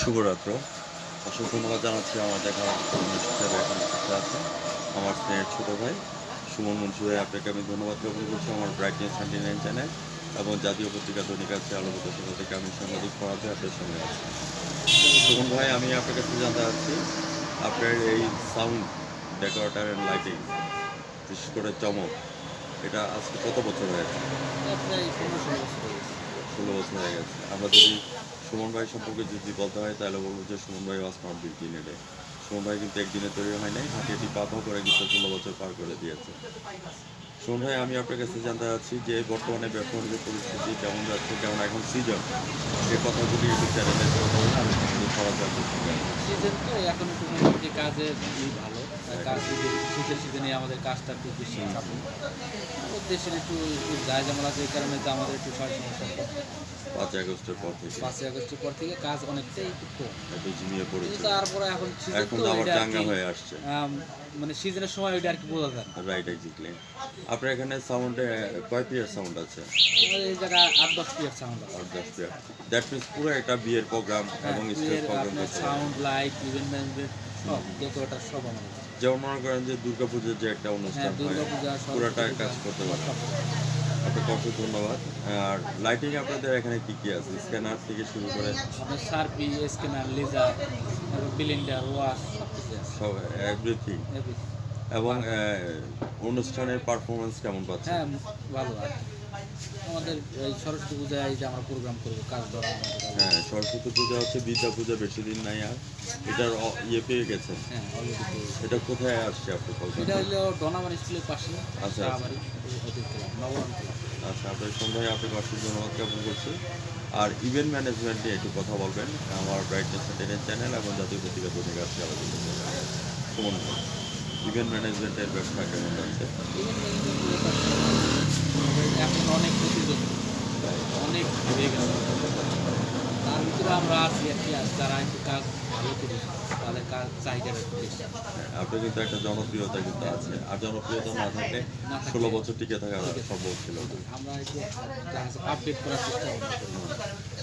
শুভরাত্র। অসংখ্য ধন্যবাদ জানাচ্ছি আমার দেখা হিসেবে এখন সাথে আছে আমার স্নেহের ছোটো ভাই সুমন মুন্সি ভাই। আপনাকে আমি ধন্যবাদ জ্ঞাপন করছি আমার ব্রাইটনেস 29 চ্যানেল এবং জাতীয় পত্রিকা দৈনিক আছে আলোকিত সেখান থেকে আমি সাংবাদিক পড়াতে আপনার সঙ্গে আছি। সুমন ভাই, আমি আপনার কাছে জানতে চাচ্ছি আপনার এই সাউন্ড ডেকোরেটর অ্যান্ড লাইটিং, বিশেষ করে চমক, এটা আজকে কত বছর হয়েছে? প্রায় 15-16 বছর হয়ে গেছে। 16 বছর হয়ে গেছে। আমরা যদি সুমন ভাই সম্পর্কে যদি বলতে হয় তাহলে বলবো যে সুমন ভাই was not begin a day. Suman ভাই কিন্তু একদিনে তৈরি হয় নাই, হাঁটিয়ে পা করে কিন্তু 16 বছর পার করে দিয়েছে। সুমন ভাই, আমি আপনার কাছে জানতে চাচ্ছি যে বর্তমানে ব্যবসা বাণিজ্যের পরিস্থিতি কেমন যাচ্ছে, যেমন এখন সিজন, সে কথাগুলি একটু চ্যানেলে কথা বলে আমি কিন্তু সবার জানতে চাই। সিজন তো এখন একটু মোটামুটি কাজের ভালো। কাজ শীতের সিজনে আমাদের কাজটা একটু বেশি চাপে। দেশের একটু যায় ঝামেলা আছে, এই কারণে তো আমাদের একটু সমস্যা। 5 আগস্টের পর থেকে 5 আগস্টের পর থেকে কাজ অনেকটাই একটু কম, একটু ঝিমিয়ে পড়েছে। তারপরে এখন সিজন এখন তো তো আবার এটা আর চাঙ্গা কি, হয়ে আসছে। মানে সিজনের সময় ওইটা আর কি বোঝা যায় না। Right, exactly. আপনার এখানে সাউন্ডে কয় পিয়ার সাউন্ড আছে? এই জায়গায় 8-10 পিয়ার সাউন্ড আছে। 8-10 পিয়ার। দ্যাট মিনস পুরো একটা বিয়ের প্রোগ্রাম এবং স্টেজ প্রোগ্রাম আপনার করতে সাউন্ড, লাইট, ইভেন্ট ম্যানেজমেন্ট সব ডেকোরেটর সব আমাদের। যেমন মনে করেন যে দুর্গাপূজার যে একটা অনুষ্ঠান হয়, দুর্গাপূজা, পুরোটা সরস্বতী কাজ পূজা, করতে পারে। সব। আপনাকে অসংখ্য ধন্যবাদ। আর লাইটিং আপনাদের এখানে কি কি আছে? স্ক্যানার থেকে শুরু করে আপনার সার্পি, স্ক্যানার, লেজার, বিলিন্ডার, ওয়াশ সব কিছু আছে। সব এভরিথিং। Everything। এবং অনুষ্ঠানের পারফরমেন্স কেমন পাচ্ছেন? হ্যাঁ, ভালো আর কি। আমাদের এই সরস্বতী পূজায় যে আমরা প্রোগ্রাম করবো, কাজ ধরা আমাদের ভালো। হ্যাঁ, সরস্বতী পূজা হচ্ছে, বিদ্যা পূজা বেশি দিন নাই আর। এটার ইয়ে পেয়ে গেছেন? হ্যাঁ, অলরেডি। এটা কোথায় আসছে আপনি এটা কলকাতা? হলো ডনামান স্কুলের পাশে, আচ্ছা। শাহবাড়ি ওদের ক্লাব, নবরণ ক্লাব। আচ্ছা, আপনার সন্ধ্যায় আপনাকে অসংখ্য ধন্যবাদ জ্ঞাপন করছি। আর ইভেন্ট ম্যানেজমেন্ট নিয়ে একটু কথা বলবেন আমার ব্রাইটনেস চ্যানেল এবং জাতীয় পত্রিকা দৈনিক আজকে আলোচিত সুমন ভাই, ইভেন্ট ম্যানেজমেন্টের ব্যবসা কেমন যাচ্ছে? এখন অনেক প্রতিযোগী, অনেক হয়ে গেছে। তার ভিতরে আমরা আছি আর কি, আর যারা একটু কাজ ভালো করি তাদের কাজ চাহিদাটা একটু বেশি। হ্যাঁ, আপনার কিন্তু একটা জনপ্রিয়তা কিন্তু আছে, আর জনপ্রিয়তা না থাকলে 16 বছর টিকে থাকা সম্ভব ছিল না। আমরা একটু আপডেট করার চেষ্টা করি,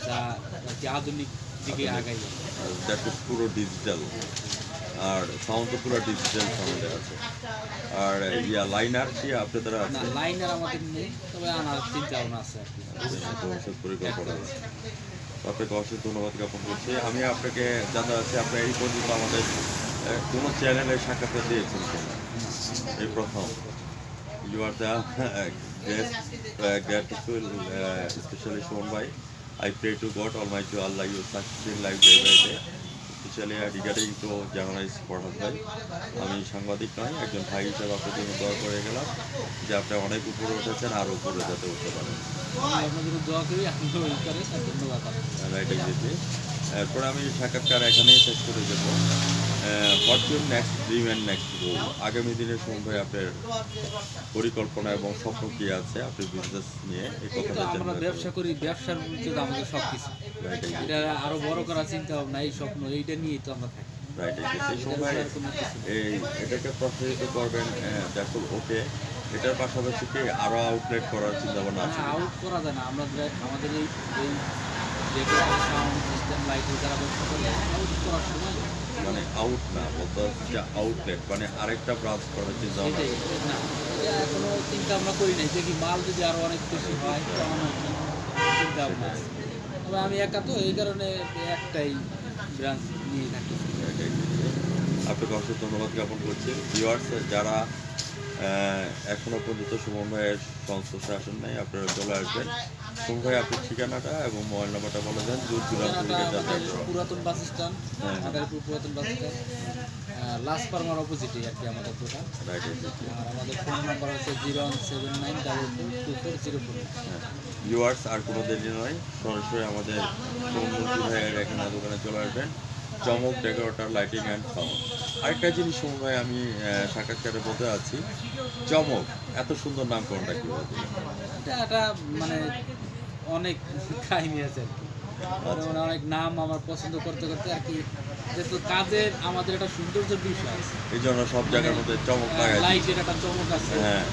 যা আর কি আধুনিক দিকে আগাই। দ্যাট ইজ পুরো ডিজিটাল, আর সাউন্ড তো পুরো ডিজিটাল সাউন্ডে আছে। আর লাইনার কি আপনাদের না, আছে? লাইনার আমাদের নেই, তবে আনার চিন্তা ভাবনা আছে আর কি। ভবিষ্যৎ পরিকল্পনা আছে। আপনাকে অসংখ্য ধন্যবাদ জ্ঞাপন করছি। আমি আপনাকে জানতে চাচ্ছি আপনি এই পর্যন্ত আমাদের কোনো চ্যানেলে সাক্ষাৎকার দিয়েছেন কিনা? এই প্রথম। You are the grateful, specially Shomon ভাই। I pray to God Almighty Allah you succeed in life day by day. Specially regarding two journalist Farhad ভাই, আমি সাংবাদিক নয়, একজন ভাই হিসেবে আপনার জন্য দোয়া করে গেলাম যে আপনি অনেক উপরে উঠেছেন, আর উপরে যাতে উঠতে পারেন। আপনাদের দোয়া করি, আপনি ওই করে ধন্যবাদ। Right, exactly. এরপরে আমি সাক্ষাৎকার এখানেই শেষ করে দেবো। What's your next dream and next গোল? আগামী দিনের সময় আপনার পরিকল্পনা এবং স্বপ্ন কী আছে আপনি বিজনেস নিয়ে এই কথাটা আমরা জানতে ব্যবসা করি, ব্যবসার ভিতরে আমাদের সব কিছু, এটা আরো বড় করার চিন্তা ভাবনা, এই স্বপ্ন, এইটা নিয়েই তো আমরা থাকি। রাইট, এই সময় এই এটাকে প্রসারিত করবেন, দেখো ওকে, এটার পাশাপাশি কি আরও আউটলেট করার চিন্তা ভাবনা আছে? আউট করা যায় না, আমরা আমাদের এই এই ডেকোরেশন, সাউন্ড সিস্টেম, লাইটের যারা ব্যবসা করে, আউট করার সময় মানে আউট না, বলতে হচ্ছে যে আউটলেট মানে আরেকটা ব্রাঞ্চ করার চিন্তা ভাবনা সেটাই আছে? না, এটা এখনো চিন্তা আমরা করি নাই, দেখি মাল যদি আরো অনেক বেশি হয় তখন আর কি চিন্তা ভাবনা আছে। তবে আমি একা তো, এই কারণে একটাই ব্রাঞ্চ নিয়ে থাকি। আপনাকে অসংখ্য ধন্যবাদ জ্ঞাপন করছি। ভিউয়ার্স যারা এখনও পর্যন্ত সুমন ভাইয়ের সংস্পর্শে আসেন নাই, আপনারা চলে আসবেন। সুমন ভাই, আপনার ঠিকানাটা এবং মোবাইল নাম্বারটা বলে দেন, দূর দূরান্ত থেকে যাতে। পুরাতন বাস স্ট্যান্ড, হ্যাঁ। মাদারীপুর পুরাতন বাস স্ট্যান্ড, লাস্ট ফার্মার অপোজিটে আর কি আমাদের দোকান। রাইট, আর আমাদের ফোন নাম্বার হচ্ছে 01794424004। ভিউয়ার্স আর কোনো দেরি নয়, সরাসরি আমাদের সুমন ভাইয়ের এখানে দোকানে চলে আসবেন। চমক ডেকোরেটর লাইটিং অ্যান্ড সাউন্ড। আরেকটা জিনিস সুমন ভাই আমি সাক্ষাৎকারে বলতে আছি, চমক এত সুন্দর নামকরণটা কীভাবে দিলেন? এটা একটা মানে অনেক কাহিনী আছে আর কি, মানে অনেক নাম আমার পছন্দ করতে করতে আর কি, যেহেতু কাজের আমাদের একটা সৌন্দর্যের বিষয় আছে, এই জন্য সব জায়গার মধ্যে চমক লাগাই। লাইটের একটা চমক আছে, হ্যাঁ,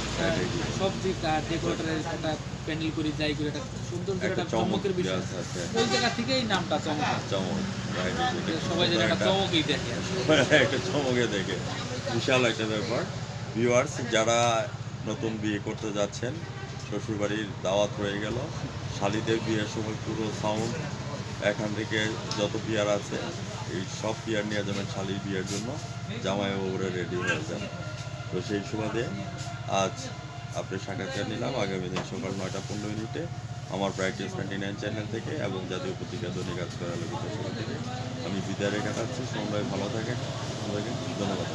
সব দিক ডেকোরেটরের একটা প্যান্ডেল করি যাই করি একটা সুন্দর একটা একটা চমক চমকের বিষয় আছে, আছে। ওই জায়গা থেকেই নামটা চমক চমক right, এটা খুব সবাই যেন সুন্দর একটা একটা চমকই দেখে একটা চমকে দেখে বিশাল একটা ব্যাপার। ভিউয়ার্স যারা নতুন বিয়ে করতে যাচ্ছেন, শ্বশুরবাড়ির দাওয়াত রয়ে গেল, শালীদের বিয়ের সময় পুরো সাউন্ড এখান থেকে যত বিয়ার আছে এই সব বিয়ার নিয়ে যাবেন শালীর বিয়ের জন্য, জামাই বাবুরা রেডি হয়ে যান। তো সেই সুবাদে আজ আপনার সাক্ষাৎকার নিলাম আগামী দিন সকাল 9:15 আমার প্র্যাকটিস 29 চ্যানেল থেকে এবং জাতীয় পত্রিকা দৈনিক কাজ করার লোকের থেকে আমি বিদায় রেখে যাচ্ছি। সবাই ভালো থাকেন, ধন্যবাদ।